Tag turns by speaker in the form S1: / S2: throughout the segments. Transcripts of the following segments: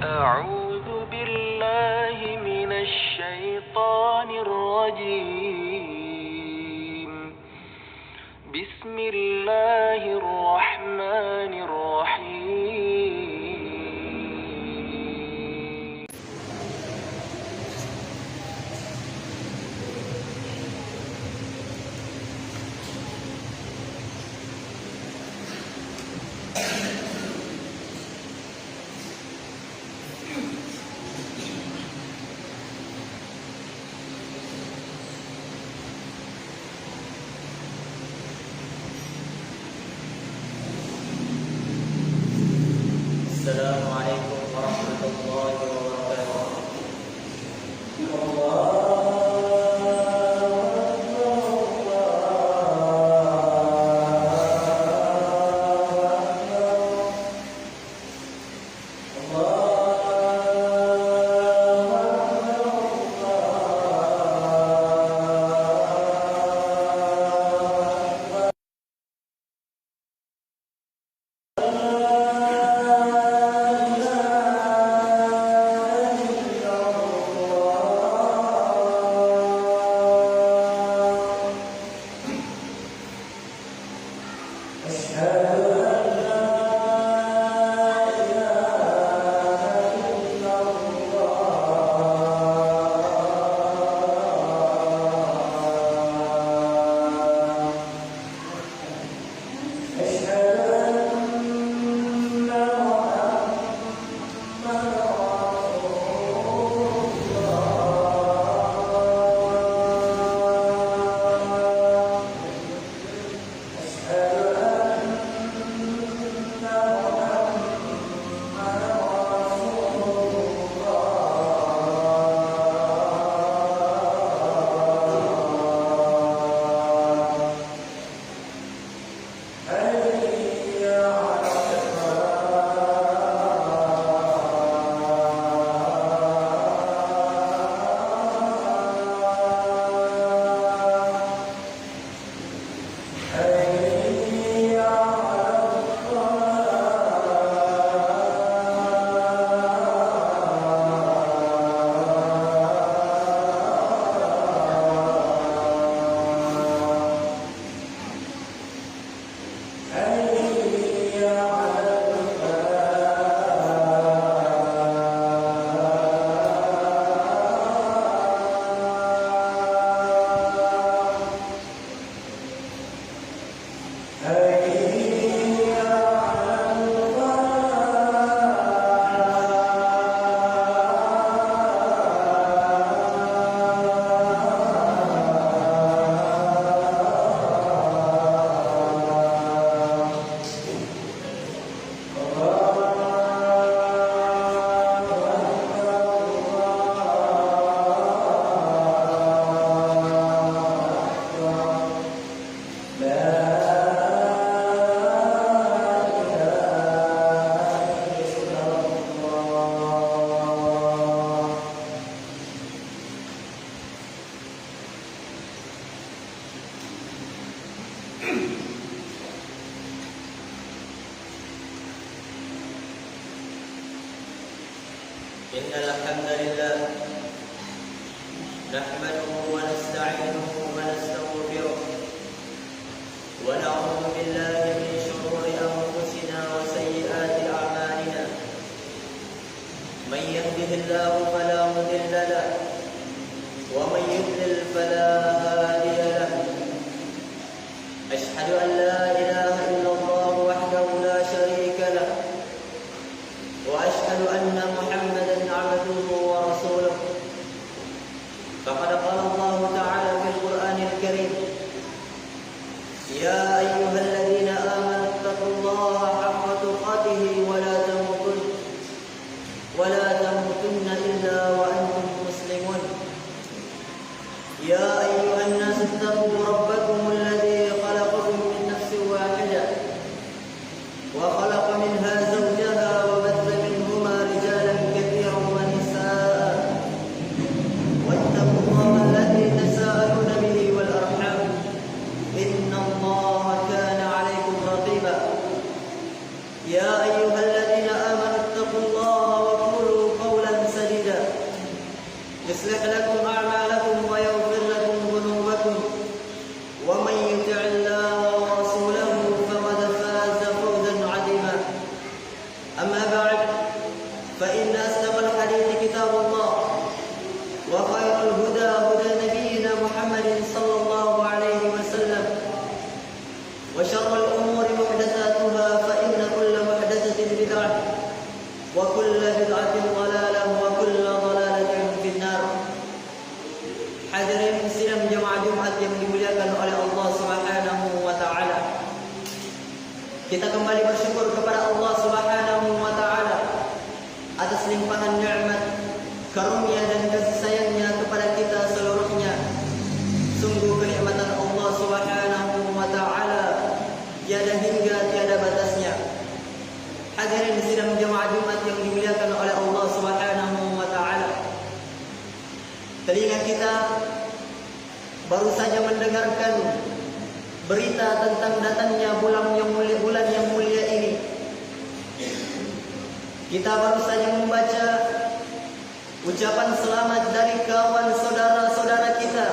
S1: أعوذ بالله من الشيطان الرجيم. بسم الله الرحمن الرحيم.
S2: Assalamualaikum warahmatullahi wabarakatuh. Innal hamdalillah nahmaduhu wa nasta'inuhu wa nastaghfiruh wa na'udzu billahi min shururi anfusina wa sayyiati a'malina. Man yahdihillahu fala mudilla lahu wa man yudlil fala hadiya lahu. Ashhadu an la ilaha illallah wahdahu la sharika lahu wa ashhadu anna Muhammadan عبده ورسوله. فقد قال الله تعالى في القرآن الكريم: يا أيها الذين آمنوا اتقوا الله حق تقاته ولا تموتن إلا وأنتم مسلمون. يا أيها الناس اتقوا ربكم الذي خلقكم من نفس واحدة وخلق منها زوجها وبث منهما رجالا كثيرا ونساء واتقوا الله الذي تساءلون به والأرحام إن الله كان عليكم رقيبا. يا أيها الذين آمنوا اتقوا الله وقولوا يصلح لكم أعمالكم ويغفر لكم ذنوبكم ومن يطع الله ورسوله فقد فاز فوزا عظيما. أما بعد فإن أصدق الحديث كتاب الله وخير الهدى هدى نبينا محمد صلى الله عليه وسلم وشر الأمور محدثاتها فإن كل محدثة بدعة وكل بدعة ضلالة وكل ضلالة في النار. Hadirin sidang jemaah Jumat yang dimuliakan oleh Allah Subhanahu wa taala. Kita kembali bersyukur kepada Allah Subhanahu wa taala atas limpahan nikmat, karunia dan kasih sayangnya kepada kita seluruhnya. Sungguh kenikmatan Allah Subhanahu wa taala tiada hingga tiada batasnya. Hadirin sidang jemaah Jumat yang dimuliakan oleh Allah Subhanahu wa taala. Telinga kita baru saja mendengarkan berita tentang datangnya bulan yang mulia ini. Kita baru saja membaca ucapan selamat dari kawan saudara-saudara kita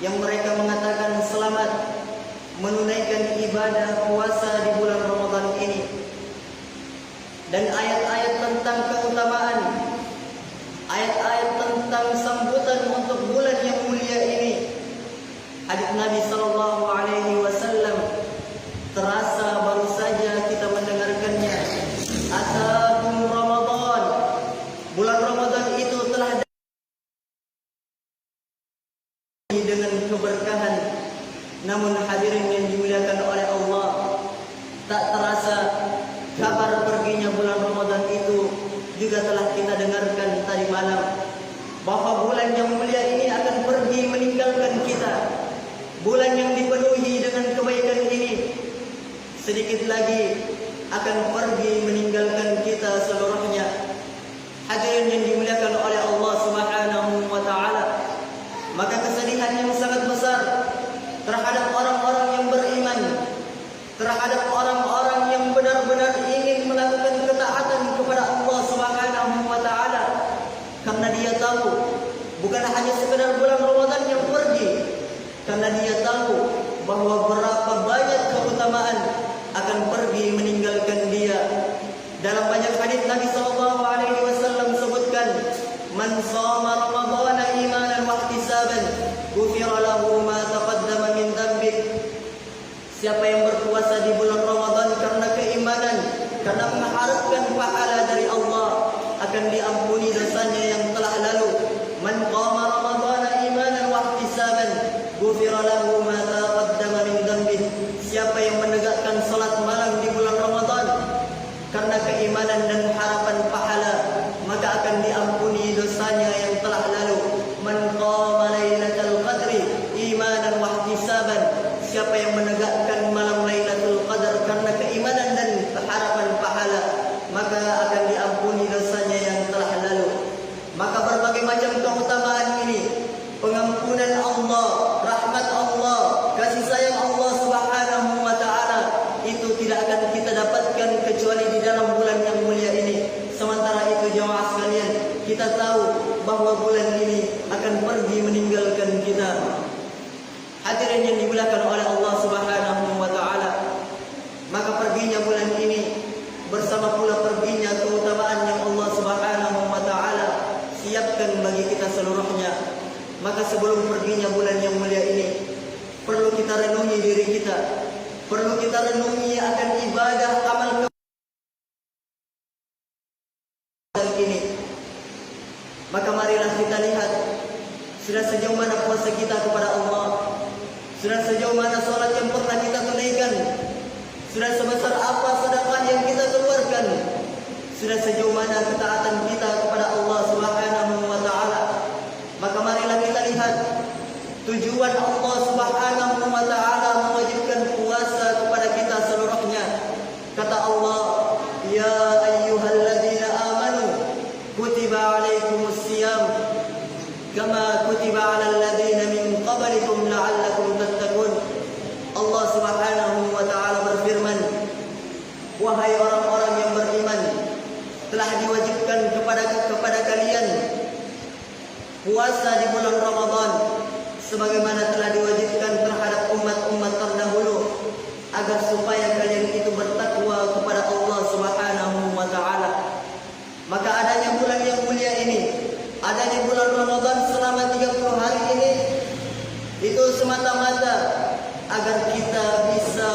S2: yang mereka mengatakan selamat menunaikan ibadah puasa di bulan Ramadan ini. Dan ayat-ayat tentang keutamaan, ayat-ayat tentang sambutan untuk bulan yang mulia ini, hadits Nabi sallallahu alaihi wasallam terasa baru saja kita mendengarkannya. Atakum Ramadan, bulan Ramadan itu telah dengan keberkahan. Namun hadirin yang dimuliakan oleh Allah, tak terasa kabar perginya bulan Ramadan itu juga telah kita dengarkan tadi malam, bahwa bulan yang mulia ini akan pergi meninggalkan kita. Bulan yang dipenuhi dengan kebaikan ini sedikit lagi akan pergi meninggalkan kita seluruhnya. Hadirin yang dimuliakan oleh Allah Subhanahu wa taala, maka kesedihan yang sangat besar terhadap orang-orang yang beriman, terhadap orang-orang yang benar-benar ingin melakukan ketaatan kepada Allah Subhanahu wa taala, karena dia tahu bukan hanya sekedar bulan Ramadan yang pergi, karena dia tahu bahwa berapa banyak keutamaan akan pergi meninggalkan dia. Dalam banyak hadis Nabi sallallahu alaihi wasallam sebutkan, man shama ramadhana imanan wa ihtisaban ghufira lahu ma taqaddama min dhanbi. Siapa yang berpuasa di bulan Ramadan karena keimanan, karena mengharapkan pahala dari Allah, akan diampuni dosanya yang telah lalu. Man qama ramadhana imanan wa ihtisaban ghufira lahu ma taqaddama min dhanbi. Siapa yang menegakkan salat malam di bulan Ramadan karena keimanan dan harapan pahala, maka akan diampuni dosanya yang telah lalu. Man qama lailatul qadri imanan wa ihtisaban. Siapa yang menegakkan malam Lailatul Qadar karena keimanan dan harapan pahala, maka akan diampuni dosanya yang telah lalu. Maka berbagai macam keutamaan ini, pengampunan Allah, rahmat Allah, kasih sayang Allah Subhanahu wa taala, itu tidak akan kita dapatkan kecuali di dalam bulan yang mulia ini. Sementara itu jemaah sekalian, kita tahu bahwa bulan ini akan pergi meninggalkan kita. Hadirin yang dimuliakan oleh Allah Subhanahu wa taala, maka perginya bulan ini bersama pula perginya keutamaan yang Allah Subhanahu wa taala siapkan bagi kita seluruhnya. Maka sebelum perginya bulan yang mulia ini, perlu kita renungi diri kita, perlu kita renungi akan ibadah amal ini. Maka marilah kita lihat sudah sejauh mana puasa kita kepada Allah, sudah sejauh mana salat yang pernah kita tunaikan, sudah sebesar apa sedekah yang kita keluarkan, sudah sejauh mana ketaatan kita kepada Allah Subhanahu wa taala. Maka marilah kita lihat tujuan Allah Subhanahu wa taala mewajibkan puasa kepada kita seluruhnya. Kata Allah, ya ayyuhalladzina amanu kutiba alaikumusiyam kama kutiba alal ladzina min qablikum la'allakum tattaqun. Allah Subhanahu wa taala berfirman, wahai orang-orang yang beriman, telah diwajibkan kepada kalian puasa di bulan Ramadan sebagaimana telah diwajibkan terhadap umat-umat terdahulu, agar supaya kalian itu bertakwa kepada Allah Subhanahu wa taala. Maka adanya bulan yang mulia ini, adanya bulan Ramadan selama 30 hari ini, itu semata-mata agar kita bisa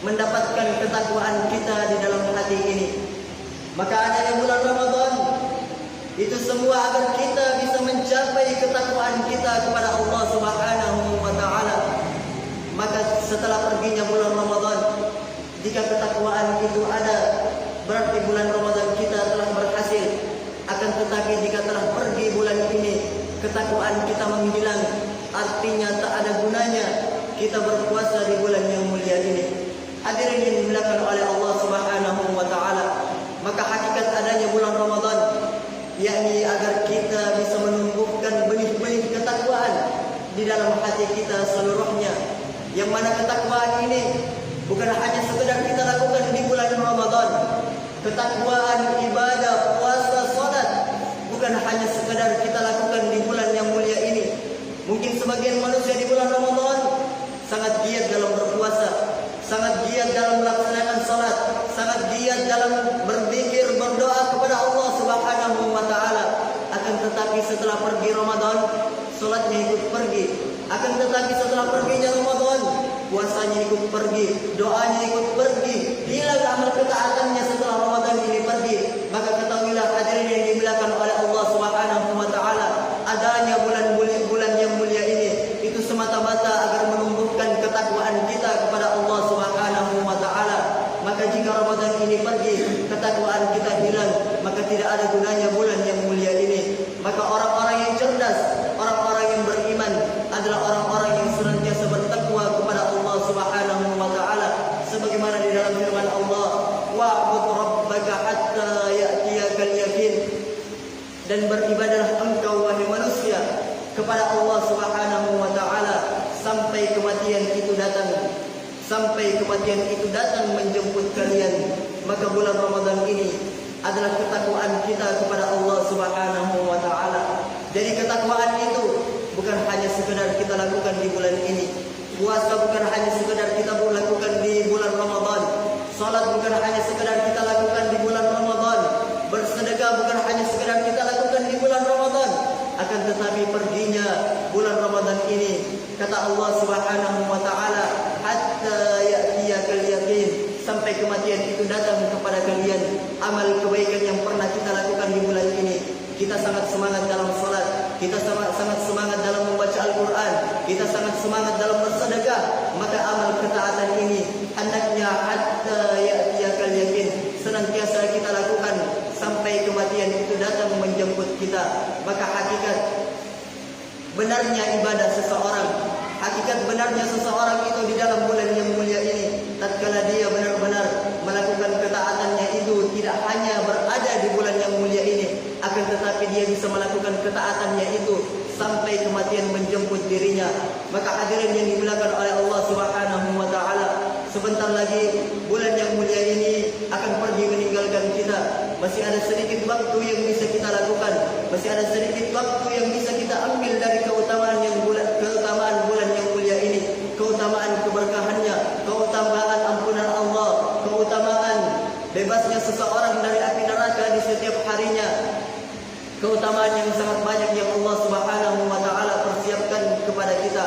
S2: mendapatkan ketakwaan kita di dalam hati ini. Maka adanya bulan Ramadan itu semua agar kita bisa mencapai ketakwaan kita kepada Allah Subhanahu wa taala. Maka setelah perginya bulan Ramadan, jika ketakwaan itu ada, berarti bulan Ramadan kita telah berhasil. Akan tetapi jika telah pergi bulan ini, ketakwaan kita menghilang, artinya tak ada gunanya kita berpuasa di bulan yang mulia ini. Hadirin yang dimuliakan oleh Allah Subhanahu wa taala, maka hakikat adanya bulan Ramadan yakni agar kita bisa menumbuhkan benih-benih ketakwaan di dalam hati kita seluruhnya. Yang mana ketakwaan ini bukan hanya sekedar kita lakukan di bulan Ramadan. Ketakwaan, ibadah, puasa, salat bukan hanya sekedar kita lakukan di bulan yang mulia ini. Mungkin sebagian manusia di bulan Ramadan sangat giat dalam berpuasa, sangat giat dalam melaksanakan salat, sangat giat dalam berzikir, berdoa kepada Allah Subhanahu wa taala. Akan tetapi setelah pergi Ramadan, salatnya ikut pergi. Akan tetapi setelah perginya Ramadan, puasanya ikut pergi, doanya ikut pergi, hilang amal ketaatannya setelah Ramadan ini pergi. Maka ketahuilah hadirin yang dimuliakan oleh Allah Subhanahu wa taala, adanya bulan yang mulia ini itu semata-mata agar menumbuhkan ketakwaan kita kepada Allah Subhanahu wa taala. Maka jika Ramadan ini pergi, ketakwaan kita hilang, maka tidak ada gunanya bulan yang mulia ini. Maka orang-orang yang cerdas, orang-orang yang beriman adalah orang-orang yang senantiasa bertakwa kepada Allah Subhanahu wa taala, sebagaimana di dalam firman Allah, wa'bud rabbaka hatta ya'tiyakal yaqin. Dan beribadahlah engkau wahai manusia kepada Allah Subhanahu wa taala sampai kematian itu datang. Sampai kematian itu datang menjemput kalian. Maka bulan Ramadan ini adalah ketakwaan kita kepada Allah Subhanahu wa taala. Jadi ketakwaan itu bukan hanya sekedar kita lakukan di bulan ini. Puasa bukan hanya sekedar kita lakukan di bulan Ramadan. Salat bukan hanya sekedar kita lakukan di bulan Ramadan. Bersedekah bukan hanya sekedar kita lakukan di bulan Ramadan. Akan tetapi perginya bulan Ramadan ini, kata Allah Subhanahu wa taala, hatta ya'tiyakal yaqin, sampai kematian itu datang kepada kalian. Amal kebaikan yang pernah kita lakukan di bulan ini, kita sangat semangat dalam salat, kita sangat semangat dalam membaca Al-Quran, kita sangat semangat dalam bersedekah. Maka amal ketaatan ini hendaknya hatta ya'tiyakal yaqin senantiasa kita lakukan sampai kematian itu datang menjemput kita. Maka hakikat benarnya ibadah seseorang, hakikat benarnya seseorang itu di dalam bulan yang mulia ini, tatkala dia benar-benar melakukan ketaatannya itu tidak hanya berada di bulan yang mulia ini, akan tetapi dia bisa melakukan ketaatannya itu sampai kematian menjemput dirinya. Maka hadirin yang dimuliakan oleh Allah Subhanahu wa taala, sebentar lagi bulan yang mulia ini akan pergi meninggalkan kita. Masih ada sedikit waktu yang bisa kita lakukan, masih ada sedikit waktu yang bisa kita ambil dari keutamaan bulan yang mulia ini, keutamaan keberkahannya, keutamaan ampunan Allah, keutamaan bebasnya seseorang dari api neraka di setiap harinya, keutamaan yang sangat banyak yang Allah Subhanahu wa taala persiapkan kepada kita.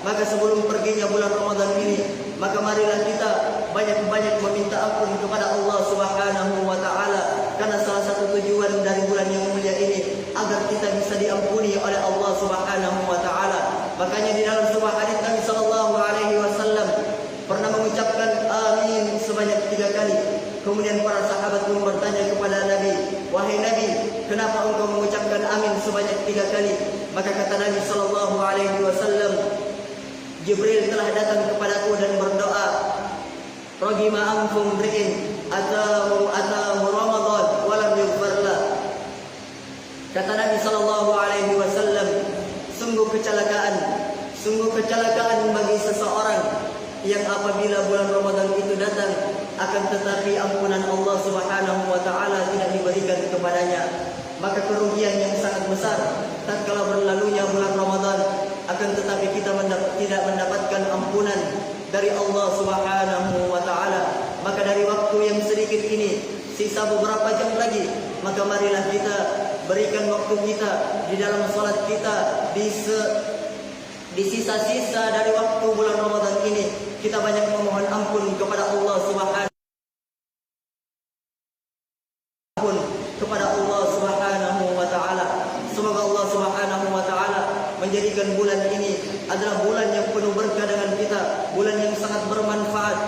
S2: Maka sebelum perginya bulan Ramadan ini, maka marilah kita banyak-banyak meminta ampun kepada Allah Subhanahu wa taala, karena salah satu tujuan dari bulan yang mulia ini agar kita bisa diampuni oleh Allah Subhanahu wa taala. Makanya di dalam sebuah hadis Nabi sallallahu alaihi wasallam pernah mengucapkan amin sebanyak 3 kali. Kemudian para sahabat pun bertanya kepada Nabi, wahai Nabi, kenapa engkau mengucapkan amin sebanyak 3 kali? Maka kata Nabi sallallahu alaihi wasallam, Jibril telah datang kepadaku dan berdoa, ragima anfum ri'in atahu Ramadan walam yughfarlah. Kata Nabi sallallahu alaihi wasallam, sungguh kecelakaan bagi seseorang yang apabila bulan Ramadan itu datang, akan tetapi ampunan Allah Subhanahu wa taala tidak diberikan kepadanya. Maka kerugian yang sangat sangat besar tatkala berlalunya bulan Ramadan, akan tetapi kita tidak mendapatkan ampunan dari Allah Subhanahu wa taala. Maka dari waktu yang sedikit ini, sisa beberapa jam lagi, maka marilah kita berikan waktu kita di dalam salat kita, di sisa-sisa dari waktu bulan Ramadan ini kita banyak memohon ampun kepada Allah Subhanahu wa taala. Semoga Allah Subhanahu wa taala menjadikan bulan ini adalah bulan yang penuh berkah dengan kita, bulan yang sangat bermanfaat,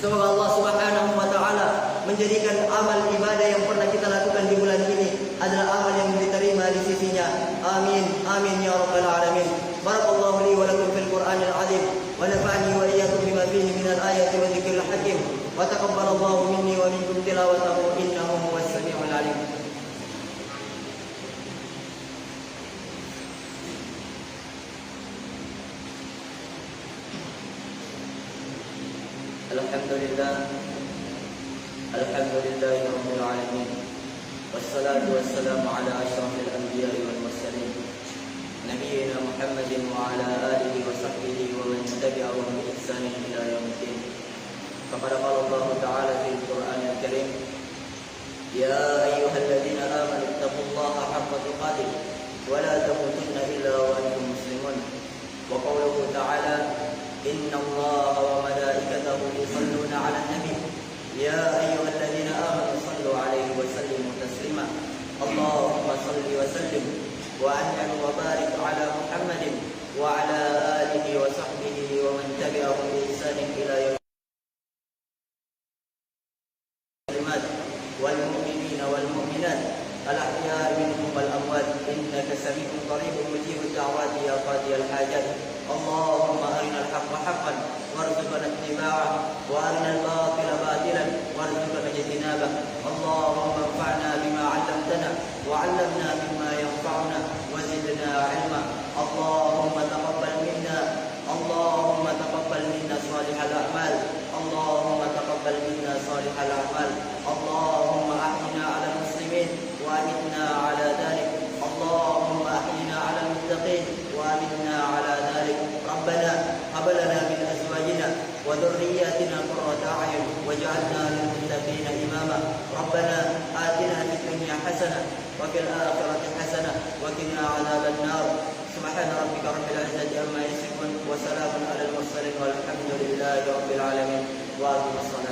S2: semoga Allah Subhanahu wa taala menjadikan amal ibadah yang pernah kita lakukan di bulan ini adalah amal yang diterima di sisinya. Amin, amin ya rabbal alamin. Barakallahu li wa lakum fil Qur'anil azim wa nafa'ani wa iyyakum bima fihi minal ayati wa dzikril hakim wa taqabbalallahu minni wa minkum tilawatahu innahu huwas samiul alim. Alhamdulillah rabbil alamin. Wassalatu wassalamu ala asyrafil anbiya'i wal mursalin nabiyyina Muhammadin wa ala alihi wa sahbihi wa man tabi'ahum bi ihsanin ila yaumiddin. Faqad qala Allah ta'ala fil Qur'anil Karim, ya ayyuhalladzina amanu taqullaha haqqa tuqatih wa la tamutunna illa wa antum muslimun. Wa qawluhu ta'ala, inna Allaha wa malaikatahu yusalluna 'alan nabi ya ayyuhalladzina amanu sallu 'alaihi wa sallimu taslima. Allahumma salli wa sallim wa an'im wa barik 'ala Muhammadin wa 'ala alihi wa sahbihi wa man tabi'ahum bi ihsanin ila yaumil wal mu'minina wal mu'minat al-ahya'i minhum wal amwat innaka sami'un qaribun mujibud da'wati ya qadiyal hajat. Allahumma arinal haqqa haqqan warzuqna ittiba'ah wa arinal batila batilan warzuqna ijtinabah. Allahumma anfa'na bima 'allamtana wa 'allamna mimma yanfa'una wa zidna 'ilma. Allahumma taqabbal minna salihal a'mal. Allahumma taqabbal minna salihal a'mal. Allahumma ahyina 'alal muslimin wa amitna 'ala dhalik. Allahumma ahyina 'alal muttaqin wa amitna 'ala dhalik. Rabbana hab lana min azwajina wa dhurriyyatina qurrata a'yun waj'alna lil muttaqina imama. Rabbana atina fid dunya hasanah wa fil akhirati hasanah wa qina 'adzaban nar. Subhana rabbika rabbil izzati amma yasifun wa salamun 'alal mursalin walhamdulillahi rabbil alamin. Wa aqimus salat.